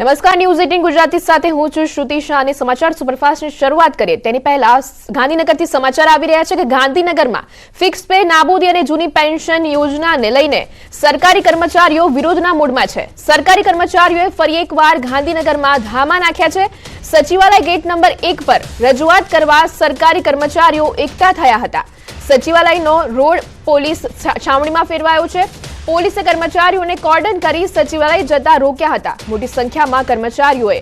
નમસ્કાર, ન્યૂઝ 18 ગુજરાતી સાથે હું છું શ્રુતિ શાહ અને સમાચાર સુપરફાસ્ટની શરૂઆત કરીએ તેની પહેલા ગાંધીનગરથી સમાચાર આવી રહ્યા છે કે ગાંધીનગરમાં ફિક્સ પે નાબૂદી અને જૂની પેન્શન યોજનાને લઈને સરકારી કર્મચારીઓ વિરોધના મૂડમાં છે। સરકારી કર્મચારીઓએ ફરી એકવાર ગાંધીનગરમાં ધામા નાખ્યા છે। સચિવાલય ગેટ નંબર 1 પર રજૂઆત કરવા સરકારી કર્મચારીઓ એકઠા થયા હતા। સચિવાલયનો રોડ પોલીસ છાવણીમાં ફેરવાયો છે। પોલીસે કર્મચારીઓને કોર્ડન કરી સચિવાલય જતા રોક્યા હતા। મોટી સંખ્યામાં કર્મચારીઓએ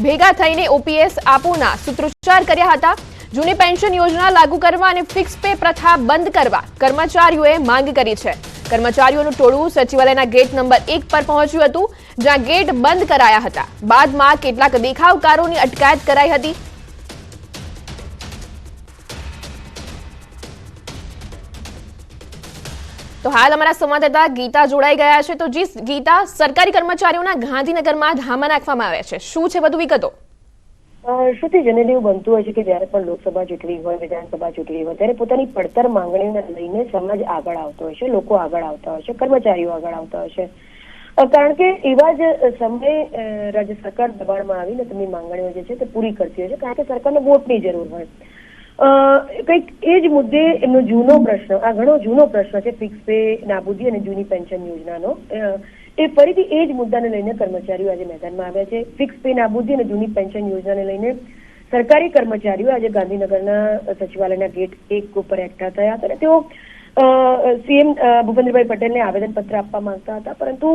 ભેગા થઈને ઓપીએસ આપોના સૂત્રોચ્ચાર કર્યા હતા। જૂની પેન્શન યોજના લાગુ કરવા અને ફિક્સ પે પ્રથા બંધ કરવા કર્મચારીઓએ માંગ કરી છે। કર્મચારીઓનું ટોળું સચિવાલયના ગેટ નંબર 1 પર પહોંચ્યું હતું, જ્યાં ગેટ બંધ કરાયા હતા। બાદમાં કેટલાક દેખાવકારોની અટકાયત કરાઈ હતી। तो हाल हमारा संवाददाता गीता जोड़ाई गया है। तो जी गीता, सरकारी कर्मचारीओना गांधीनगરમાં ધામા નાખવામાં આવ્યા છે, શું છે વધુ વિગતો? શ્રુતિ, જનરલી એવું બનતું હોય છે કે જ્યારે પણ લોકસભા ચૂંટણી હોય, વિધાનસભા ચૂંટણી હોય, ત્યારે પોતાની પડતર માંગણીઓને લઈને સમાજ આગળ આવતો હોય છે, લોકો આગળ આવતા હોય છે, કર્મચારીઓ આગળ આવતા હોય છે, કારણ કે એવા જ સમયે રાજ્ય સરકાર દબાણમાં આવીને તેમની માંગણીઓ જે છે તે પૂરી કરતી હોય છે, કારણ કે સરકારને વોટની જરૂર હોય। કંઈક એ જ મુદ્દે એમનો જૂનો પ્રશ્ન, આ ઘણો જૂનો પ્રશ્ન છે ફિક્સ પે નાબૂદી અને જૂની પેન્શન યોજનાનો, એ ફરીથી એ જ મુદ્દાને લઈને કર્મચારીઓ આજે મેદાનમાં આવ્યા છે। ફિક્સ પે નાબૂદી અને જૂની પેન્શન યોજનાને લઈને સરકારી કર્મચારીઓ આજે ગાંધીનગરના સચિવાલયના ગેટ 1 ઉપર એકઠા થયા હતા અને તેઓ સીએમ ભૂપેન્દ્રભાઈ પટેલને આવેદનપત્ર આપવા માંગતા હતા, પરંતુ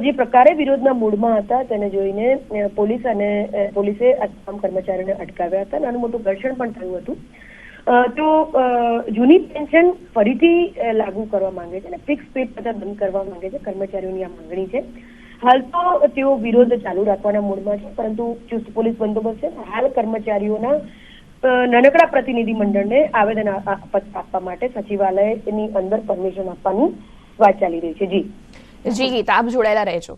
જે પ્રકારે વિરોધના મૂડમાં હતા તેને જોઈને પોલીસે આ તમામ કર્મચારીઓને અટકાવ્યા હતા। નાનું મોટું ઘર્ષણ પણ થયું હતું। તો જૂની પેન્શન ફરીથી લાગુ કરવા માંગે છે અને ફિક્સ પે પ્રથા બંધ કરવા માંગે છે। કર્મચારીઓની આ માંગણી છે। હાલ તો તેઓ વિરોધ ચાલુ રાખવાના મૂડમાં છે, પરંતુ ચુસ્ત પોલીસ બંદોબસ્ત છે। હાલ કર્મચારીઓના નાનકડા પ્રતિનિધિ મંડળને આવેદન આપવા માટે સચિવાલયની અંદર પરમિશન આપવાની વાત ચાલી રહી છે। જી ગીતા, આપ જોડાયેલા રહેજો।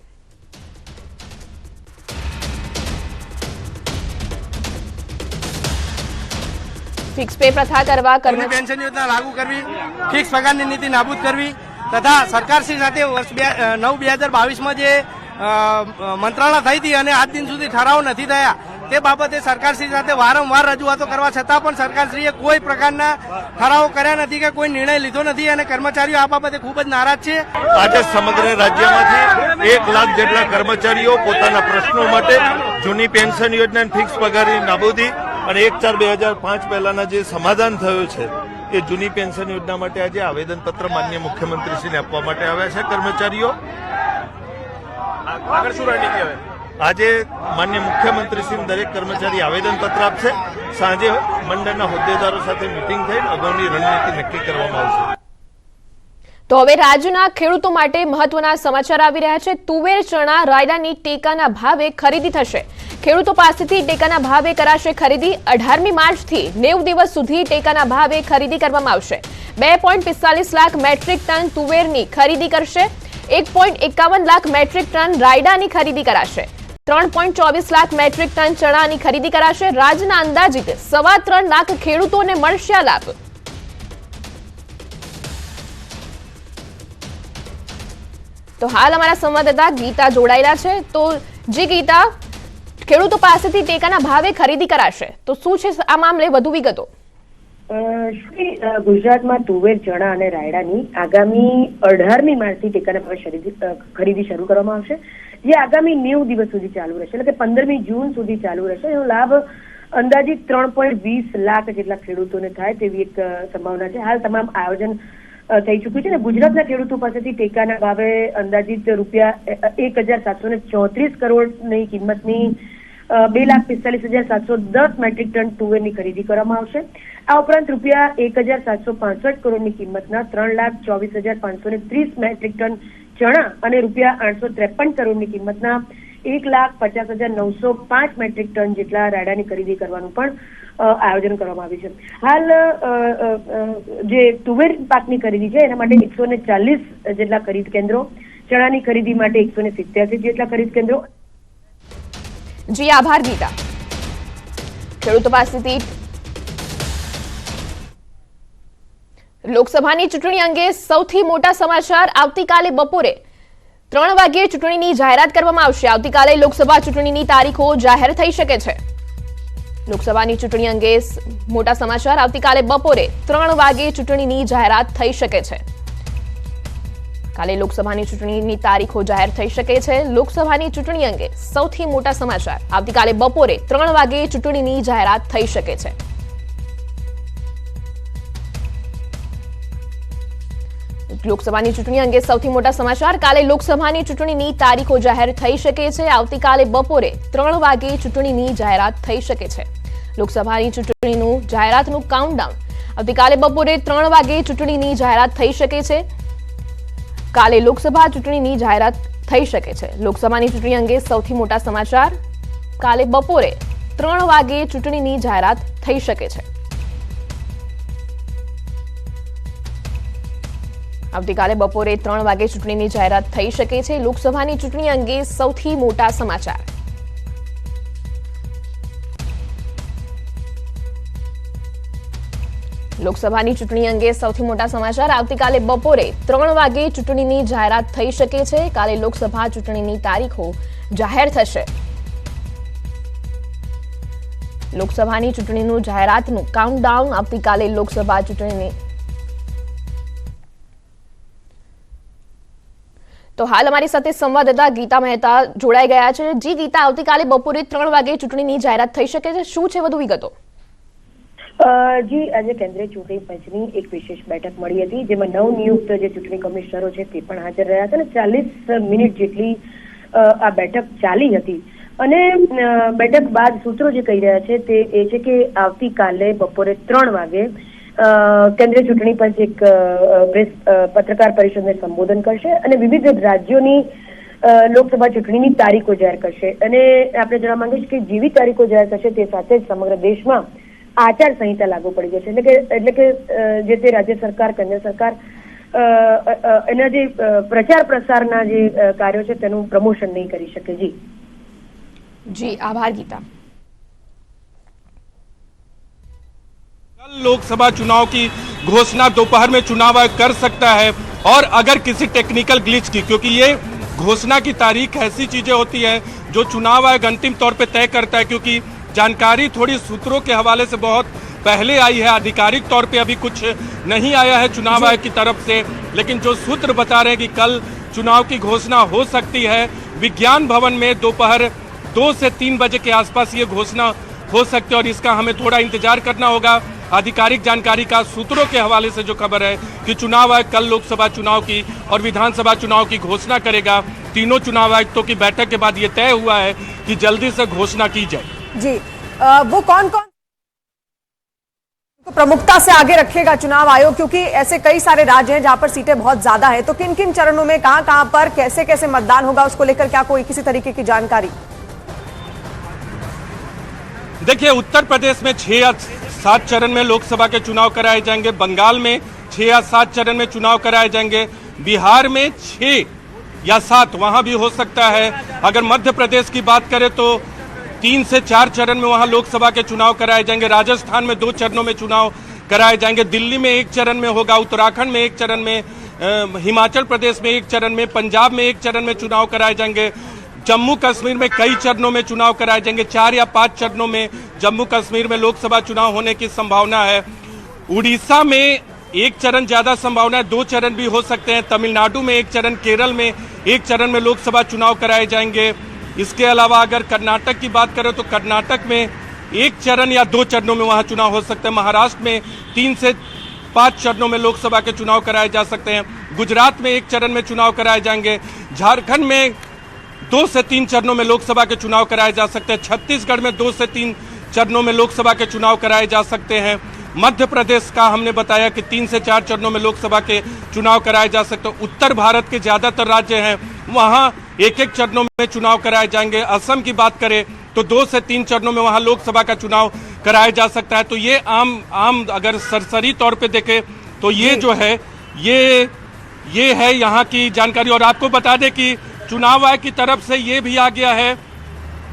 ફિક્સ પે પ્રથા કરવા, પેન્શન યોજના લાગુ કરવી, ફિક્સ પગારની નીતિ નાબૂદ કરવી તથા સરકારશ્રી સાથે વર્ષ 9/2022 જે મંત્રણા થઈ હતી અને આજ દિન સુધી ઠરાવ નથી થયા, તે બાબતે સરકારશ્રી સાથે વારંવાર રજૂઆતો કરવા છતાં પણ સરકારશ્રીએ કોઈ પ્રકારના ઠરાવો કર્યા નથી કે કોઈ નિર્ણય લીધો નથી અને કર્મચારીઓ આ બાબતે ખૂબ જ નારાજ છે। આજે સમગ્ર રાજ્યમાંથી 1 લાખ જેટલા કર્મચારીઓ પોતાના પ્રશ્નો માટે જૂની પેન્શન યોજના, ફિક્સ પગારની નાબૂદી અને 1/4/2005 પહેલાના જે સમાધાન થયું છે એ જૂની પેન્શન યોજના માટે આજે આવેદનપત્ર માનનીય મુખ્યમંત્રીશ્રીને આપવા માટે આવ્યા છે કર્મચારીઓ। આગળ શું રણનીતિ હવે? આજે માનનીય મુખ્યમંત્રીશ્રી દરેક કર્મચારી આવેદનપત્ર આપશે। સાંજે મંડળના હોદ્દેદારો સાથે મિટિંગ થઈ અગાઉની રણનીતિ નક્કી કરવામાં આવશે। તો હવે રાજ્યના ખેડૂતો માટે મહત્વના સમાચાર આવી રહ્યા છે। તુવેર, ચણા, રાયડાની ટેકાના ભાવે ખરીદી થશે। ખેડૂતો પાસેથી ટેકાના ભાવે કરાશે ખરીદી। 18મી માર્ચથી 90 દિવસ સુધી ટેકાના ભાવે ખરીદી કરવામાં આવશે। 2.45 લાખ મેટ્રિક ટન તુવેરની ખરીદી કરશે। 1.51 લાખ મેટ્રિક ટન રાયડાની ખરીદી કરાશે। 3.24 લાખ મેટ્રિક ટન ચણાની ખરીદી કરાશે। રાજ્યના અંદાજિત 3.25 લાખ ખેડૂતોને મળશે આ લાભ। તો હાલ અમારા સંવાદદાતા ગીતા જોડાયેલા છે। તો જી ગીતા, ખેડૂતો પાસેથી ટેકાના ભાવે ખરીદી કરાશે, તો શું છે આ મામલે વધુ વિગતો? ગુજરાતમાં તુવેર, ચણા અને રાયડાની આગામી 18મી માર્ચથી ટેકાના ભાવે ખરીદી શરૂ કરવામાં આવશે, જે આગામી 90 દિવસ સુધી ચાલુ રહેશે, એટલે કે 15મી જૂન સુધી ચાલુ રહેશે। એનો લાભ અંદાજિત 3.20 લાખ જેટલા ખેડૂતોને થાય તેવી એક સંભાવના છે। હાલ તમામ આયોજન થઈ ચૂક્યું છે અને ગુજરાતના ખેડૂતો પાસેથી ટેકાના ભાવે અંદાજિત ₹1,734 કરોડની કિંમતની 2,45,710 મેટ્રિક ટન તુવેરની ખરીદી કરવામાં આવશે। આ ઉપરાંત ₹1,765 કરોડની કિંમતના 3,24,530 મેટ્રિક ટન ચણા અને ₹853 કરોડની કિંમતના 1,50,905 મેટ્રિક ટન જેટલા રાયડાની ખરીદી કરવાનું પણ આયોજન કરવામાં આવ્યું છે। હાલ જે તુવેર પાકની ખરીદી છે એના માટે 140 જેટલા ખરીદ કેન્દ્રો, ચણાની ખરીદી માટે 187 જેટલા ખરીદ કેન્દ્રો। જી આભાર ગીતા। ખેડૂતો પાસેથી લોકસભાની ચૂંટણી અંગે સૌથી મોટા સમાચાર આવતીકાલે બપોરે 3 વાગ્યે ચૂંટણીની જાહેરાત કરવામાં આવશે। આવતીકાલે લોકસભા ચૂંટણીની તારીખો જાહેર થઈ શકે છે। લોકસભાની ચૂંટણી અંગે મોટા સમાચાર। આવતીકાલે બપોરે 3 વાગ્યે ચૂંટણીની જાહેરાત થઈ શકે છે। કાલે લોકસભાની ચૂંટણીની તારીખો જાહેર થઈ શકે છે। લોકસભાની ચૂંટણી અંગે સૌથી મોટા સમાચાર। આવતીકાલે બપોરે 3 વાગ્યે ચૂંટણીની જાહેરાત થઈ શકે છે। લોકસભાની ચૂંટણી અંગે સૌથી મોટા સમાચાર। કાલે લોકસભાની ચૂંટણીની તારીખો જાહેર થઈ શકે છે। આવતીકાલે બપોરે 3 વાગ્યે ચૂંટણીની જાહેરાત થઈ શકે છે। લોકસભાની ચૂંટણીનું જાહેરાતનું કાઉન્ટડાઉન। આવતીકાલે બપોરે 3 વાગ્યે ચૂંટણીની જાહેરાત થઈ શકે છે। કાલે લોકસભા ચૂંટણીની જાહેરાત થઈ શકે છે। લોકસભાની ચૂંટણી અંગે સૌથી મોટા સમાચાર। કાલે બપોરે 3 વાગ્યે ચૂંટણીની જાહેરાત થઈ શકે છે। આવતીકાલે બપોરે 3 વાગે ચૂંટણીની જાહેરાત થઈ શકે છે। લોકસભાની ચૂંટણી અંગે સૌથી મોટા સમાચાર। લોકસભાની ચૂંટણી અંગે સૌથી મોટા સમાચાર। આવતીકાલે બપોરે 3 વાગે ચૂંટણીની જાહેરાત થઈ શકે છે। કાલે લોકસભા ચૂંટણીની તારીખો જાહેર થશે। લોકસભાની ચૂંટણીનું જાહેરાતનું કાઉન્ટડાઉન। આવતીકાલે લોકસભા ચૂંટણીની તો હાલ અમારી સાથે સંવાદદાતા ગીતા મહેતા જોડાઈ ગયા છે। જી ગીતા, આવતીકાલે બપોરે 3 વાગે ચૂંટણીની જાહેરાત થઈ શકે છે, શું છે વધુ વિગતો? જી, આજે કેન્દ્રીય ચૂંટણી પંચની એક વિશેષ બેઠક મળી હતી, જેમાં નવનિયુક્ત જે ચૂંટણી કમિશનરો છે તે પણ હાજર રહ્યા હતા અને 40 મિનિટ જેટલી આ બેઠક ચાલી હતી। અને બેઠક બાદ સૂત્રો જે કહી રહ્યા છે તે એ છે કે આવતીકાલે બપોરે 3 વાગે કેન્દ્રીય ચૂંટણી પંચ એક પત્રકાર પરિષદને સંબોધન કરશે અને વિવિધ રાજ્યોની લોકસભા ચૂંટણીની તારીખો જાહેર કરશે। અને આપણે જણાવવા માંગીએ છીએ કે જેવી તારીખો જાહેર થશે તે સાથે જ સમગ્ર દેશમાં આચાર સંહિતા લાગુ પડી જશે। એટલે કે જે તે રાજ્ય સરકાર, કેન્દ્ર સરકાર એના જે પ્રચાર પ્રસારના જે કાર્યો છે તેનું પ્રમોશન નહીં કરી શકે। જી આભાર ગીતા। लोकसभा चुनाव की घोषणा दोपहर में चुनाव आयोग कर सकता है, और अगर किसी टेक्निकल ग्लिच की, क्योंकि ये घोषणा की तारीख ऐसी चीजें होती है जो चुनाव आयोग अंतिम तौर पे तय करता है, क्योंकि जानकारी थोड़ी सूत्रों के हवाले से बहुत पहले आई है, आधिकारिक तौर पे अभी कुछ नहीं आया है चुनाव आयोग की तरफ से, लेकिन जो सूत्र बता रहे हैं कि कल चुनाव की घोषणा हो सकती है। विज्ञान भवन में दोपहर 2 से 3 बजे के आसपास ये घोषणा हो सकती है, और इसका हमें थोड़ा इंतजार करना होगा। आधिकारिक जानकारी का सूत्रों के हवाले से जो खबर है कि चुनाव आयोग कल लोकसभा चुनाव की और विधानसभा चुनाव की घोषणा करेगा। तीनों चुनाव आयुक्तों की बैठक के बाद ये तय हुआ है कि जल्दी से घोषणा की जाए। जी, वो कौन कौन तो प्रमुखता से आगे रखेगा चुनाव आयोग, क्योंकि ऐसे कई सारे राज्य हैं जहां पर सीटें बहुत ज्यादा है, तो किन किन चरणों में कहां पर कैसे कैसे मतदान होगा, उसको लेकर क्या कोई किसी तरीके की जानकारी? देखिए, उत्तर प्रदेश में 6 या 7 चरण में लोकसभा के चुनाव कराए जाएंगे, बंगाल में 6 या 7 चरण में चुनाव कराए जाएंगे, बिहार में 6 या 7 वहां भी हो सकता है। अगर मध्य प्रदेश की बात करें तो 3 से 4 चरण में वहां लोकसभा के चुनाव कराए जाएंगे। राजस्थान में 2 चरणों में चुनाव कराए जाएंगे। दिल्ली में 1 चरण में होगा, उत्तराखंड में 1 चरण में, हिमाचल प्रदेश में 1 चरण में, पंजाब में 1 चरण में चुनाव कराए जाएंगे। जम्मू कश्मीर में कई चरणों में चुनाव कराए जाएंगे। 4 या 5 चरणों में जम्मू कश्मीर में लोकसभा चुनाव होने की संभावना है। उड़ीसा में 1 चरण ज्यादा संभावना है, 2 चरण भी हो सकते हैं। तमिलनाडु में 1 चरण, केरल में 1 चरण में लोकसभा चुनाव कराए जाएंगे। इसके अलावा अगर कर्नाटक की बात करें तो कर्नाटक में 1 चरण या 2 चरणों में वहां चुनाव हो सकते हैं। महाराष्ट्र में 3 से 5 चरणों में लोकसभा के चुनाव कराए जा सकते हैं। गुजरात में 1 चरण में चुनाव कराए जाएंगे। झारखंड में 2 से 3 चरणों में लोकसभा के चुनाव कराए जा सकते हैं। छत्तीसगढ़ में 2 से 3 चरणों में लोकसभा के चुनाव कराए जा सकते हैं। मध्य प्रदेश का हमने बताया कि 3 से 4 चरणों में लोकसभा के चुनाव कराए जा सकते हैं। उत्तर भारत के ज्यादातर राज्य हैं वहां 1-1 चरणों में चुनाव कराए जाएंगे। असम की बात करें तो 2 से 3 चरणों में वहां लोकसभा का चुनाव कराया जा सकता है। तो ये आम अगर सरसरी तौर पे देखें तो ये जो है ये है यहाँ की जानकारी। और आपको बता दें कि चुनाव आयोग की तरफ से ये भी आ गया है,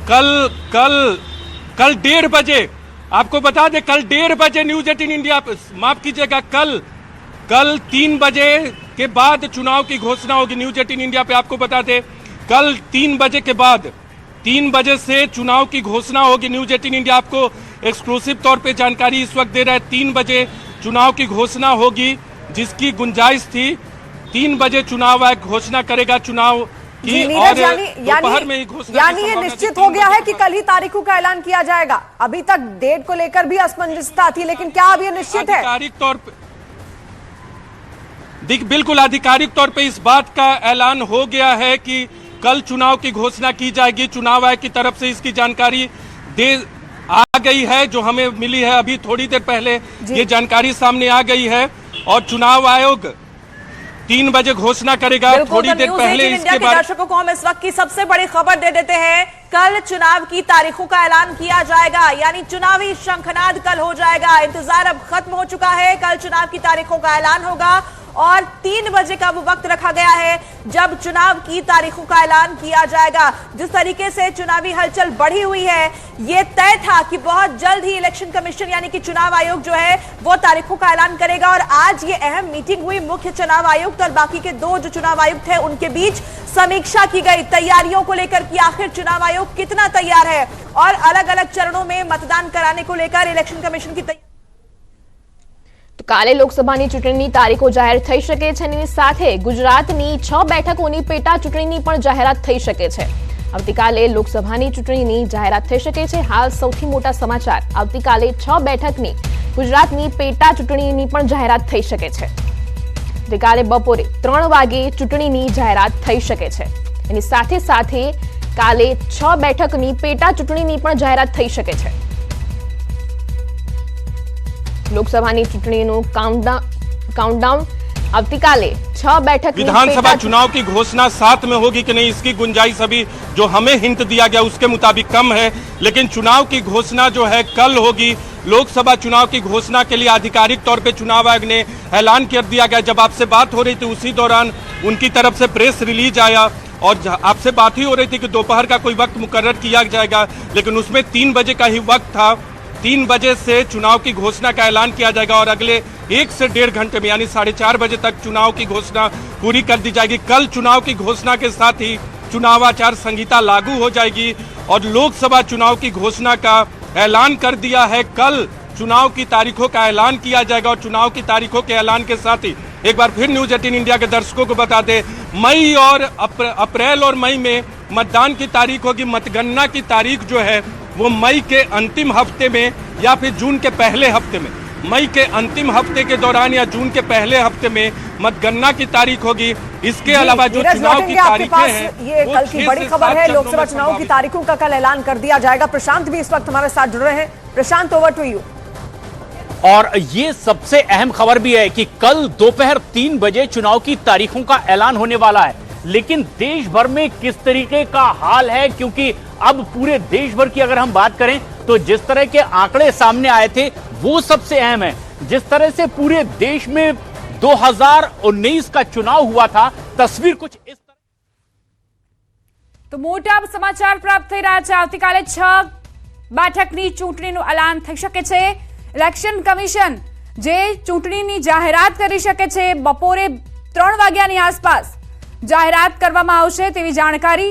कल 1:30 बजे, आपको बता दें कल 1:30 बजे न्यूज 18 इंडिया, माफ कीजिएगा, कल कल 3 बजे के बाद चुनाव की घोषणा होगी। न्यूज 18 इंडिया पे आपको बता दें, कल 3 बजे के बाद 3 बजे से चुनाव की घोषणा होगी। न्यूज 18 इंडिया आपको एक्सक्लूसिव तौर पे जानकारी इस वक्त दे रहा है। 3 बजे चुनाव की घोषणा होगी, जिसकी गुंजाइश थी 3 बजे चुनाव आयोग घोषणा करेगा चुनाव की, और दोपहर में ही घोषणा। यानी ये निश्चित हो गया है कि कल ही तारीखों का ऐलान किया जाएगा। अभी तक डेट को लेकर भी असमंजसता थी, लेकिन क्या अब ये निश्चित है? आधिकारिक तौर पे बिल्कुल आधिकारिक तौर पे इस बात का ऐलान हो गया है कि कल चुनाव की घोषणा की जाएगी। चुनाव आयोग की तरफ से इसकी जानकारी दे आ गई है, जो हमें मिली है अभी थोड़ी देर पहले ये जानकारी सामने आ गई है, और चुनाव आयोग 3 बजे घोषणा करेगा। थोड़ी देर पहले इसके बाद दर्शकों को हम इस वक्त की सबसे बड़ी खबर दे देते हैं। कल चुनाव की तारीखों का ऐलान किया जाएगा, यानी चुनावी शंखनाद कल हो जाएगा। इंतजार अब खत्म हो चुका है। कल चुनाव की तारीखों का ऐलान होगा और 3 बजे का वो वक्त रखा गया है जब चुनाव की तारीखों का ऐलान किया जाएगा। जिस तरीके से चुनावी हलचल बढ़ी हुई है, ये तय था कि बहुत जल्द ही इलेक्शन कमीशन यानी कि चुनाव आयोग जो है वो तारीखों का ऐलान करेगा। और आज ये अहम मीटिंग हुई मुख्य चुनाव आयुक्त और बाकी के 2 जो चुनाव आयुक्त हैं उनके बीच। समीक्षा की गई तैयारियों को लेकर कि आखिर चुनाव आयोग कितना तैयार है और अलग अलग चरणों में मतदान कराने को लेकर इलेक्शन कमीशन की तैयारी। તો કાલે લોકસભાની ચૂંટણીની તારીખો જાહેર થઈ શકે છે અને સાથે ગુજરાતની 6 બેઠકોની પેટા ચૂંટણીની પણ જાહેરાત થઈ શકે છે। આવતીકાલે લોકસભાની ચૂંટણીની જાહેરાત થઈ શકે છે। હાલ સૌથી મોટા સમાચાર, આવતીકાલે 6 બેઠકની ગુજરાતની પેટા ચૂંટણીની પણ જાહેરાત થઈ શકે છે। આવતીકાલે બપોરે 3 વાગે ચૂંટણીની જાહેરાત થઈ શકે છે। એની સાથે સાથે કાલે 6 બેઠકની પેટા ચૂંટણીની પણ જાહેરાત થઈ શકે છે। लोकसभा चूंटणीनो काउंटडाउन आवतीकाले 6 बैठक विधानसभा चुनाव की घोषणा 7 में होगी कि नहीं, इसकी गुंजाइश अभी जो हमें हिंट दिया गया उसके मुताबिक कम है। लेकिन चुनाव की घोषणा जो है कल होगी। लोकसभा चुनाव की घोषणा के लिए आधिकारिक तौर पे चुनाव आयोग ने ऐलान कर दिया गया। जब आपसे बात हो रही थी उसी दौरान उनकी तरफ से प्रेस रिलीज आया और आपसे बात ही हो रही थी कि दोपहर का कोई वक्त मुकर्रर किया जाएगा, लेकिन उसमें 3 बजे का ही वक्त था। 3 बजे से चुनाव की घोषणा का ऐलान किया जाएगा और अगले 1 से 1.5 घंटे में यानी 4:30 बजे तक चुनाव की घोषणा पूरी कर दी जाएगी। कल चुनाव की घोषणा के साथ ही चुनाव आचार संहिता लागू हो जाएगी और लोकसभा चुनाव की घोषणा का ऐलान कर दिया है। कल चुनाव की तारीखों का ऐलान किया जाएगा और चुनाव की तारीखों के ऐलान के साथ ही एक बार फिर न्यूज 18 इंडिया के दर्शकों को बता दें, मई और अप्रैल और मई में मतदान की तारीख होगी। मतगणना की तारीख जो है वो मई के अंतिम हफ्ते में या फिर जून के पहले हफ्ते में, मई के अंतिम हफ्ते के दौरान या जून के पहले हफ्ते में मतगणना की तारीख होगी। इसके अलावा जो चुनाव की तारीखें हैं, ये कल की बड़ी खबर है। लोकसभा चुनाव की तारीखों का कल ऐलान कर दिया जाएगा। प्रशांत भी इस वक्त हमारे साथ जुड़ रहे हैं। प्रशांत, ओवर टू यू। और ये सबसे अहम खबर भी है कि कल दोपहर 3 बजे चुनाव की तारीखों का ऐलान होने वाला है। लेकिन देश भर में किस तरीके का हाल है, क्योंकि अब पूरे देश भर की अगर हम बात करें तो जिस तरह के आंकड़े सामने आए थे वो सबसे अहम है। जिस तरह से पूरे देश में 2019 का चुनाव हुआ था, तस्वीर कुछ इस तरह। तो मोटा समाचार प्राप्त થઈ રહ્યા છે। આવતીકાલે 6 બેઠકની ચૂંટણીનું એલાન થઈ શકે છે। ઇલેક્શન કમિશન જે ચૂંટણીની જાહેરાત કરી શકે છે બપોરે 3 વાગ્યાની આસપાસ જાહેરાત કરવામાં આવશે તેવી જાણકારી।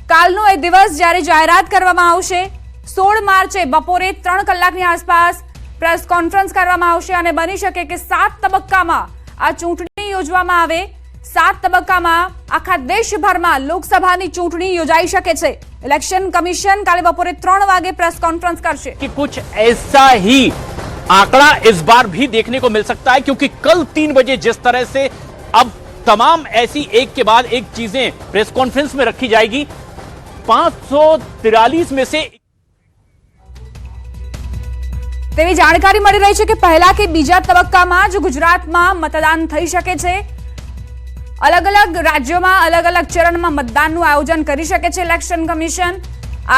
કાલનો એ દિવસ જ્યારે જાહેરાત કરવામાં આવશે 16 માર્ચે બપોરે 3 કલાકની આસપાસ પ્રેસ કોન્ફરન્સ કરવામાં આવશે અને બની શકે કે 7 તબક્કામાં આ ચૂંટણી યોજવામાં આવે। 7 તબક્કામાં આખા દેશભરમાં લોકસભાની ચૂંટણી યોજાઈ શકે છે। ઇલેક્શન કમિશન કાલે બપોરે 3 વાગે પ્રેસ કોન્ફરન્સ કરશે। कि कुछ ऐसा ही आंकड़ा इस बार भी देखने को मिल सकता है, क्योंकि कल 3 बजे जिस तरह से अब तमाम ऐसी एक के बाद एक चीजें प्रेस कॉन्फ्रेंस में रखी जाएगी। 543 में से તેવી જાણકારી મળી રહી છે કે પહેલા કે બીજા તબક્કામાં જો ગુજરાતમાં મતદાન થઈ શકે છે। અલગ અલગ રાજ્યોમાં અલગ અલગ ચરણમાં મતદાનનું આયોજન કરી શકે છે ઇલેક્શન કમિશન।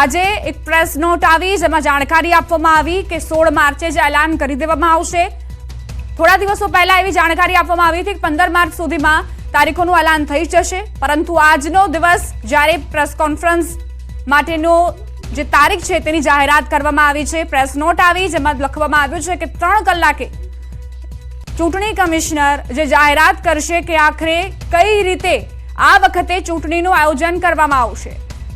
આજે એક પ્રેસ નોટ આવી જેમાં જાણકારી આપવામાં આવી કે 16 માર્ચે જ એલાન કરી દેવામાં આવશે। થોડા દિવસો પહેલા એવી જાણકારી આપવામાં આવી હતી કે 15 માર્ચ સુધીમાં તારીખોનું એલાન થઈ જશે, પરંતુ આજનો દિવસ જ્યારે પ્રેસ કોન્ફરન્સ માટેનો જે તારીખ છે તેની જાહેરાત કરવામાં આવી છે। પ્રેસ નોટ આવી જેમાં લખવામાં આવ્યું છે કે 3 કલાકે ચૂંટણી કમિશનર જે જાહેરાત કરશે કે આખરે કઈ રીતે આ વખતે ચૂંટણીનું આયોજન કરવામાં આવશે।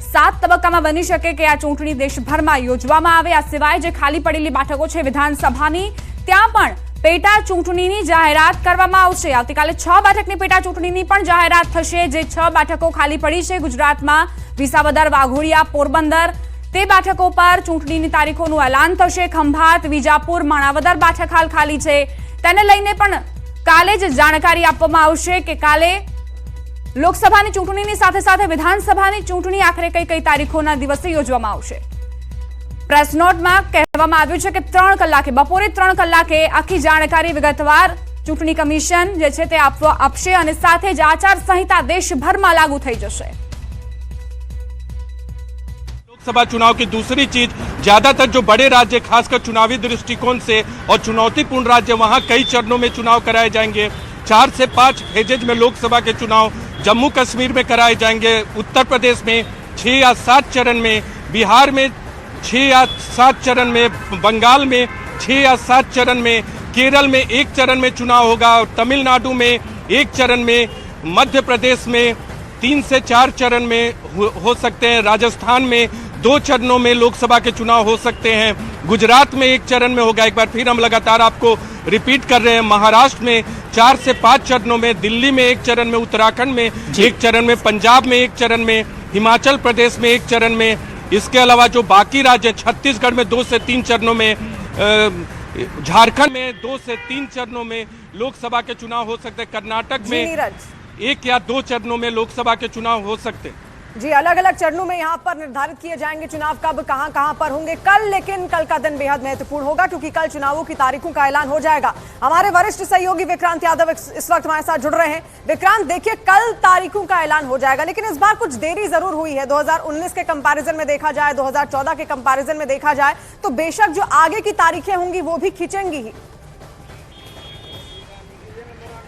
7 તબક્કામાં બની શકે કે આ ચૂંટણી દેશભરમાં યોજવામાં આવે। આ સિવાય જે ખાલી પડેલી બેઠકો છે વિધાનસભાની, ત્યાં પણ પેટા ચૂંટણીની જાહેરાત કરવામાં આવશે। આવતીકાલે 6 બેઠકની પેટા ચૂંટણીની પણ જાહેરાત થશે। જે 6 બેઠકો ખાલી પડી છે ગુજરાતમાં, વિસાવદર, વાઘોડિયા, પોરબંદર, તે બેઠકો પર ચૂંટણીની તારીખોનું એલાન થશે। ખંભાત, વિજાપુર, માણાવદર બેઠક હાલ ખાલી છે, તેને લઈને પણ કાલે જ જાણકારી આપવામાં આવશે કે કાલે લોકસભાની ચૂંટણીની સાથે સાથે વિધાનસભાની ચૂંટણી આખરે કઈ કઈ તારીખોના દિવસે યોજવામાં આવશે। પ્રેસ નોટમાં કહેવામાં આવ્યું છે કે 3 કલાકે, બપોરે 3 કલાકે આખી જાણકારી વિગતવાર ચૂંટણી કમિશન જે છે તે આપશે અને સાથે જ આચાર સંહિતા દેશભરમાં લાગુ થઈ જશે। लोकसभा चुनाव की दूसरी चीज, ज्यादातर जो बड़े राज्य खासकर चुनावी दृष्टिकोण से और चुनौतीपूर्ण राज्य, वहां कई चरणों में चुनाव कराए जाएंगे। 4 से 5 फेजेज में लोकसभा के चुनाव जम्मू कश्मीर में कराए जाएंगे। उत्तर प्रदेश में 6 या 7 चरण में, बिहार में 6 या 7 चरण में, बंगाल में 6 या 7 चरण में, केरल में 1 चरण में चुनाव होगा, तमिलनाडु में 1 चरण में, मध्य प्रदेश में 3 से 4 चरण में हो सकते हैं, राजस्थान में 2 चरणों में लोकसभा के चुनाव हो सकते हैं, गुजरात में 1 चरण में होगा। एक बार फिर हम लगातार आपको रिपीट कर रहे हैं, महाराष्ट्र में 4 से 5 चरणों में, दिल्ली में 1 चरण में, उत्तराखंड में 1 चरण में, पंजाब में 1 चरण में, हिमाचल प्रदेश में 1 चरण में। इसके अलावा जो बाकी राज्य, छत्तीसगढ़ में 2 से 3 चरणों में, झारखंड में 2 से 3 चरणों में लोकसभा के चुनाव हो सकते हैं, कर्नाटक में 1 या 2 चरणों में लोकसभा के चुनाव हो सकते हैं। जी, अलग अलग चरणों में यहाँ पर निर्धारित किए जाएंगे चुनाव कब कहां पर होंगे कल। लेकिन कल का दिन बेहद महत्वपूर्ण होगा क्योंकि कल चुनावों की तारीखों का ऐलान हो जाएगा। हमारे वरिष्ठ सहयोगी विक्रांत यादव इस वक्त हमारे साथ जुड़ रहे हैं। विक्रांत, देखिए कल तारीखों का ऐलान हो जाएगा, लेकिन इस बार कुछ देरी जरूर हुई है। 2019 के कंपैरिजन में देखा जाए, 2014 के कंपैरिजन में देखा जाए तो बेशक जो आगे की तारीखें होंगी वो भी खींचेंगी ही।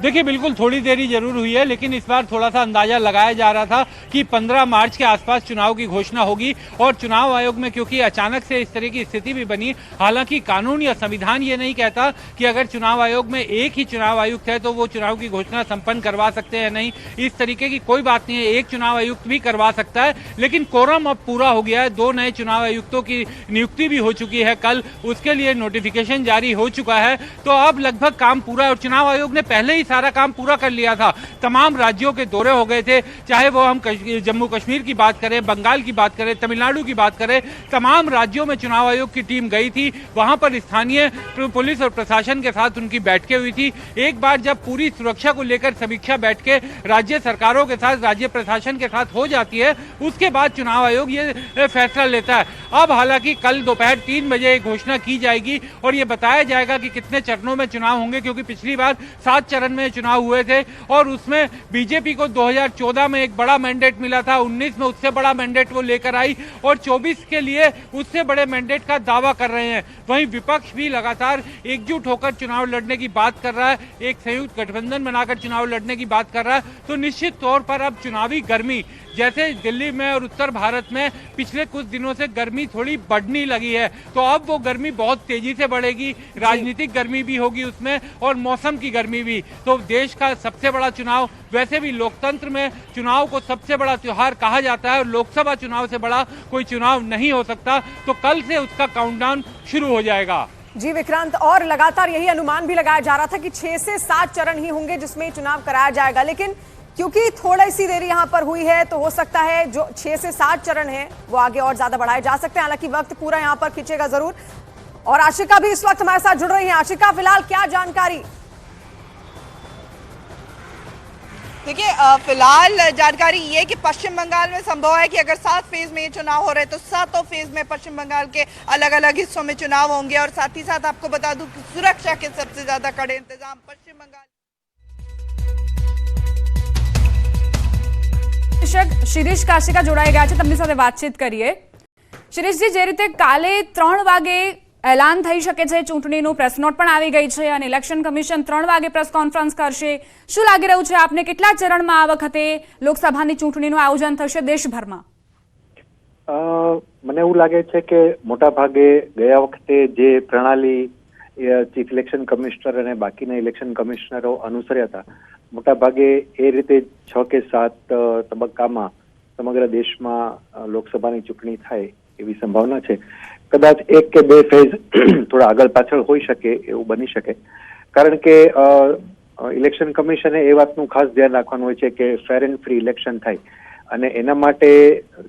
देखिए, बिल्कुल थोड़ी देरी जरूर हुई है, लेकिन इस बार थोड़ा सा अंदाजा लगाया जा रहा था कि 15 मार्च के आसपास चुनाव की घोषणा होगी। और चुनाव आयोग में क्योंकि अचानक से इस तरह की स्थिति भी बनी, हालांकि कानून या संविधान ये नहीं कहता कि अगर चुनाव आयोग में एक ही चुनाव आयुक्त है तो वो चुनाव की घोषणा संपन्न करवा सकते हैं, नहीं, इस तरीके की कोई बात नहीं है। एक चुनाव आयुक्त भी करवा सकता है, लेकिन कोरम अब पूरा हो गया है। 2 नए चुनाव आयुक्तों की नियुक्ति भी हो चुकी है, कल उसके लिए नोटिफिकेशन जारी हो चुका है। तो अब लगभग काम पूरा है और चुनाव आयोग ने पहले ही सारा काम पूरा कर लिया था। तमाम राज्यों के दौरे हो गए थे, चाहे वो हम जम्मू कश्मीर की बात करें, बंगाल की बात करें, तमिलनाडु की बात करें, तमाम राज्यों में चुनाव आयोग की टीम गई थी। वहां पर स्थानीय पुलिस और प्रशासन के साथ उनकी बैठकें हुई थी। एक बार जब पूरी सुरक्षा को लेकर समीक्षा बैठकें राज्य सरकारों के साथ, राज्य प्रशासन के साथ हो जाती है, उसके बाद चुनाव आयोग ये फैसला लेता है। अब हालांकि कल दोपहर 3 बजे घोषणा की जाएगी और ये बताया जाएगा कि कितने चरणों में चुनाव होंगे, क्योंकि पिछली बार 7 चरण में चुनाव हुए थे और उसमें बीजेपी को 2014 में एक बड़ा मैंडेट मिला था, 19 में उससे बड़ा मैंडेट वो लेकर आई और 24 के लिए उससे बड़े मैंडेट का दावा कर रहे हैं। वहीं विपक्ष भी लगातार एकजुट होकर चुनाव लड़ने की बात कर रहा है, एक संयुक्त गठबंधन बनाकर चुनाव लड़ने की बात कर रहा है। तो निश्चित तौर पर अब चुनावी गर्मी, जैसे दिल्ली में और उत्तर भारत में पिछले कुछ दिनों से गर्मी थोड़ी बढ़ने लगी है, तो अब वो गर्मी बहुत तेजी से बढ़ेगी। राजनीतिक गर्मी भी होगी उसमें और मौसम की गर्मी भी। तो देश का सबसे बड़ा चुनाव, वैसे भी लोकतंत्र में चुनाव को सबसे बड़ा त्योहार कहा जाता है और लोकसभा चुनाव से बड़ा कोई चुनाव नहीं हो सकता। तो कल से उसका काउंटडाउन शुरू हो जाएगा। जी विक्रांत, और लगातार यही अनुमान भी लगाया जा रहा था कि 6 से 7 चरण ही होंगे जिसमें चुनाव कराया जाएगा, लेकिन क्योंकि थोड़ी सी देरी यहां पर हुई है तो हो सकता है जो 6 से 7 चरण है वो आगे और ज्यादा बढ़ाए जा सकते हैं। हालांकि वक्त पूरा यहां पर खींचेगा जरूर। और आशिका भी इस वक्त हमारे साथ जुड़ रही है। आशिका, फिलहाल क्या जानकारी? देखिए, फिलहाल जानकारी ये कि पश्चिम बंगाल में संभव है कि अगर 7 फेज में ये चुनाव हो रहे तो 7 फेज में पश्चिम बंगाल के अलग अलग हिस्सों में चुनाव होंगे। और साथ ही साथ आपको बता दूं कि सुरक्षा के सबसे ज्यादा कड़े इंतजाम पश्चिम बंगाल। શિરીષ કાશિકા જોડાઈ ગયા છે, તેમની સાથે વાતચીત કરીએ। શિરીષજી, જે રીતે કાલે 3 વાગે એલાન થઈ શકે છે ચૂંટણીનું, પ્રેસ નોટ પણ આવી ગઈ છે અને ઇલેક્શન કમિશન 3 વાગે પ્રેસ કોન્ફરન્સ કરશે, શું લાગી રહ્યું છે આપને? કેટલા ચરણમાં આ વખતે લોકસભાની ચૂંટણીનું આયોજન થશે દેશભરમાં? મને એવું લાગે છે કે મોટા ભાગે ગયા વખતે જે પ્રણાલી ચીફ ઇલેક્શન કમિશનર અને બાકીના ઇલેક્શન કમિશનરો અનુસર્યા હતા, મોટાભાગે એ રીતે 6 કે 7 તબક્કામાં સમગ્ર દેશમાં લોકસભાની ચૂંટણી થાય એવી સંભાવના છે. કદાચ 1 કે 2 ફેઝ થોડા આગળ પાછળ હોઈ શકે એવું બની શકે, કારણ કે ઇલેક્શન કમિશને એ વાતનું ખાસ ધ્યાન રાખવાનું હોય છે કે ફેર એન્ડ ફ્રી ઇલેક્શન થાય, અને એના માટે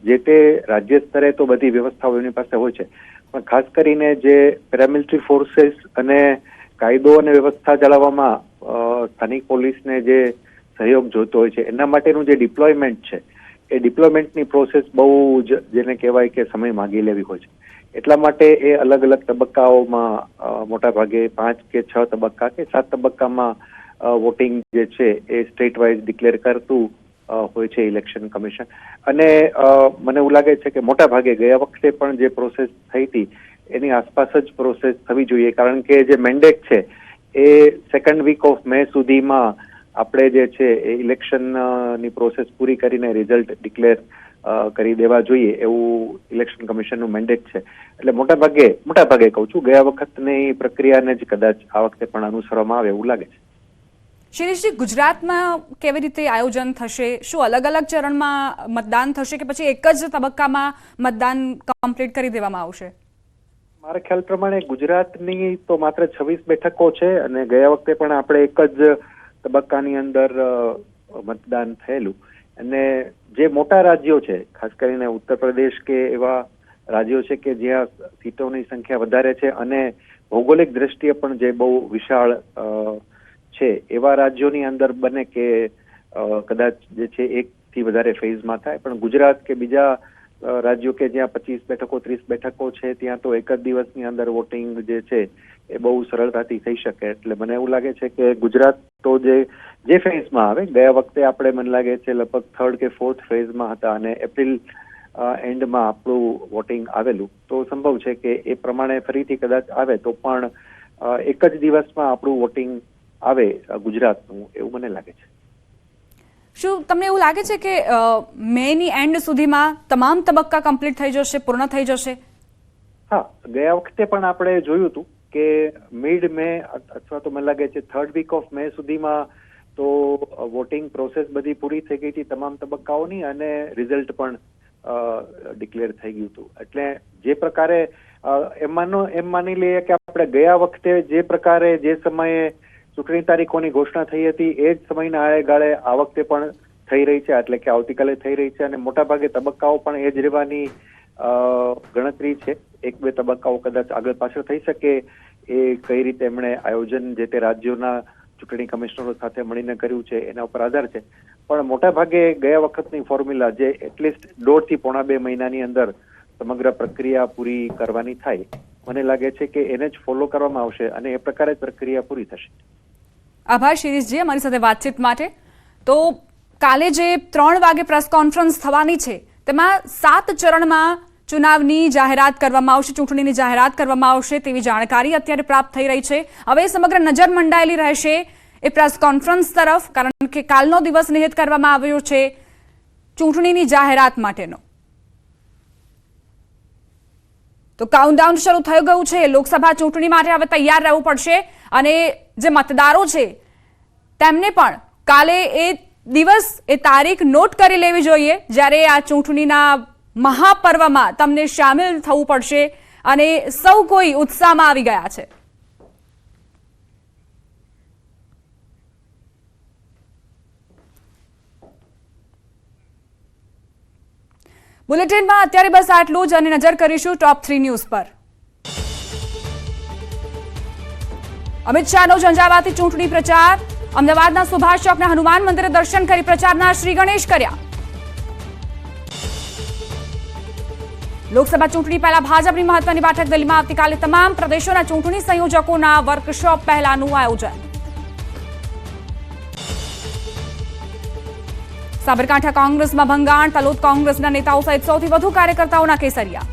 જે તે રાજ્ય સ્તરે તો બધી વ્યવસ્થાઓ એની પાસે હોય છે, પણ ખાસ કરીને જે પેરામિલિટરી ફોર્सेस અને કાયદો અને વ્યવસ્થા જાળવવામાં સ્થાનિક પોલીસને જે સહયોગ જોતો હોય છે એના માટેનું જે ડિપ્લોયમેન્ટ છે એ ડિપ્લોયમેન્ટની પ્રોસેસ બહુ જ જેને કહેવાય કે સમય માંગી લેવી હોય છે. એટલા માટે એ અલગ અલગ તબક્કાઓમાં મોટા ભાગે 5 કે 6 તબક્કા કે 7 તબક્કામાં વોટિંગ જે છે એ સ્ટેટ વાઇઝ ડિક્લેર કરતું હોય છે ઇલેક્શન કમિશન. અને મને એવું લાગે છે કે મોટા ભાગે ગયા વખતે પણ જે પ્રોસેસ થઈ હતી એની આસપાસ જ પ્રોસેસ થવી જોઈએ, કારણ કે જે મેન્ડેટ છે એ 2nd વીક ઓફ મે સુધીમાં આપણે જે છે એ ઇલેક્શનની પ્રોસેસ પૂરી કરીને રિઝલ્ટ ડિક્લેર કરી દેવા જોઈએ એવું ઇલેક્શન કમિશનનું મેન્ડેટ છે. એટલે મોટા ભાગે કહું છું, ગયા વખતની પ્રક્રિયાને જ કદાચ આ વખતે પણ અનુસરવામાં આવે એવું લાગે છે. શિરીષજી, ગુજરાતમાં કેવી રીતે આયોજન થશે? શું અલગ અલગ ચરણમાં મતદાન થશે કે પછી એક જ તબક્કામાં મતદાન કમ્પ્લીટ કરી દેવામાં આવશે? મારા ખ્યાલ પ્રમાણે ગુજરાતની તો માત્ર 26 બેઠકો છે, અને ગયા વખતે પણ આપણે એક જ તબક્કાની અંદર મતદાન થયેલું. અને જે મોટા રાજ્યો છે, ખાસ કરીને ઉત્તર પ્રદેશ કે એવા રાજ્યો છે કે જ્યાં સીટોની સંખ્યા વધારે છે અને ભૌગોલિક દ્રષ્ટિએ પણ જે બહુ વિશાળ છે એવા રાજ્યોની અંદર બને કે કદાચ જે છે 1 થી વધારે ફેઝમાં થાય. પણ ગુજરાત કે બીજા રાજ્યો કે જ્યાં 25 બેઠકો 30 બેઠકો છે ત્યાં તો એક જ દિવસની અંદર વોટિંગ જે છે એ બહુ સરળતાથી થઈ શકે. એટલે મને એવું લાગે છે કે ગુજરાત તો જે ફેઝમાં આવે, ગયા વખતે આપણે મને લાગે છે લગભગ 3rd કે 4th ફેઝમાં હતા અને એપ્રિલ એન્ડમાં આપણું વોટિંગ આવેલું, તો સંભવ છે કે એ પ્રમાણે ફરીથી કદાચ આવે તો પણ એક જ દિવસમાં આપણું વોટિંગ આવે ગુજરાતનું, એવું મને લાગે છે. શું તમને એવું લાગે છે કે મેની એન્ડ સુધીમાં તમામ તબક્કા કમ્પ્લીટ થઈ જશે, પૂર્ણ થઈ જશે? હા, ગયા વખતે પણ આપણે જોયું હતું કે મિડ મે અથવા તો મને લાગે છે 3rd વીક ઓફ મે સુધીમાં તો વોટિંગ પ્રોસેસ બધી પૂરી થઈ ગઈ હતી તમામ તબક્કાઓની, અને રિઝલ્ટ પણ ડિક્લેર થઈ ગયું હતું. એટલે જે પ્રકારે એમ માની લઈએ કે આપણે ગયા વખતે જે પ્રકારે જે સમયે ચૂંટણી તારીખોની ઘોષણા થઈ હતી એ જ સમયના આળેગાળે આ વખતે પણ થઈ રહી છે, એટલે કે આવતીકાલે થઈ રહી છે, અને મોટાભાગે તબક્કાઓ પણ એ જ રહેવાની ગણતરી છે. 1-2 તબક્કાઓ કદાચ આગળ પાછળ થઈ શકે, એ કઈ રીતે એમણે આયોજન જે તે રાજ્યોના ચૂંટણી કમિશનરો સાથે મળીને કર્યું છે એના ઉપર આધાર છે. પણ મોટાભાગે ગયા વખતની ફોર્મ્યુલા જે એટલીસ્ટ 1.5 થી પોણા 2 મહિનાની અંદર સમગ્ર પ્રક્રિયા પૂરી કરવાની થાય, મને લાગે છે કે એને જ ફોલો કરવામાં આવશે અને એ પ્રકારે જ પ્રક્રિયા પૂરી થશે. આભાર શિરીષજી અમારી સાથે વાતચીત માટે. તો કાલે જે 3 વાગે પ્રેસ કોન્ફરન્સ થવાની છે તેમાં 7 ચરણમાં ચુનાવની જાહેરાત કરવામાં આવશે, ચૂંટણીની જાહેરાત કરવામાં આવશે તેવી જાણકારી અત્યારે પ્રાપ્ત થઈ રહી છે. હવે સમગ્ર નજર મંડાયેલી રહેશે એ પ્રેસ કોન્ફરન્સ તરફ, કારણ કે કાલનો દિવસ નિહિત કરવામાં આવ્યો છે ચૂંટણીની જાહેરાત માટેનો. તો કાઉન્ટડાઉન શરૂ થઈ ગયું છે. લોકસભા ચૂંટણી માટે હવે તૈયાર રહેવું પડશે, અને જે મતદારો છે તેમને પણ કાલે એ દિવસ એ તારીખ નોટ કરી લેવી જોઈએ જ્યારે આ ચૂંટણીના મહાપર્વમાં તમને સામેલ થવું પડશે, અને સૌ કોઈ ઉત્સાહમાં આવી ગયા છે. બુલેટિનમાં અત્યારે બસ આટલું જ, અને નજર કરીશું ટોપ 3 ન્યૂઝ પર. અમિત શાહનો ઝંઝાવાતી ચૂંટણી પ્રચાર. અમદાવાદના સુભાષ ચોકના હનુમાન મંદિરે દર્શન કરી પ્રચારના શ્રી ગણેશ કર્યા. લોકસભા ચૂંટણી પહેલા ભાજપની મહત્વની બેઠક દિલ્હીમાં. આવતીકાલે તમામ પ્રદેશોના ચૂંટણી સંયોજકોના વર્કશોપ પહેલાનું આયોજન. સાબરકાંઠા કોંગ્રેસમાં ભંગાણ. તલોદ કોંગ્રેસના નેતાઓ સહિત સૌથી વધુ કાર્યકર્તાઓના કેસરિયા.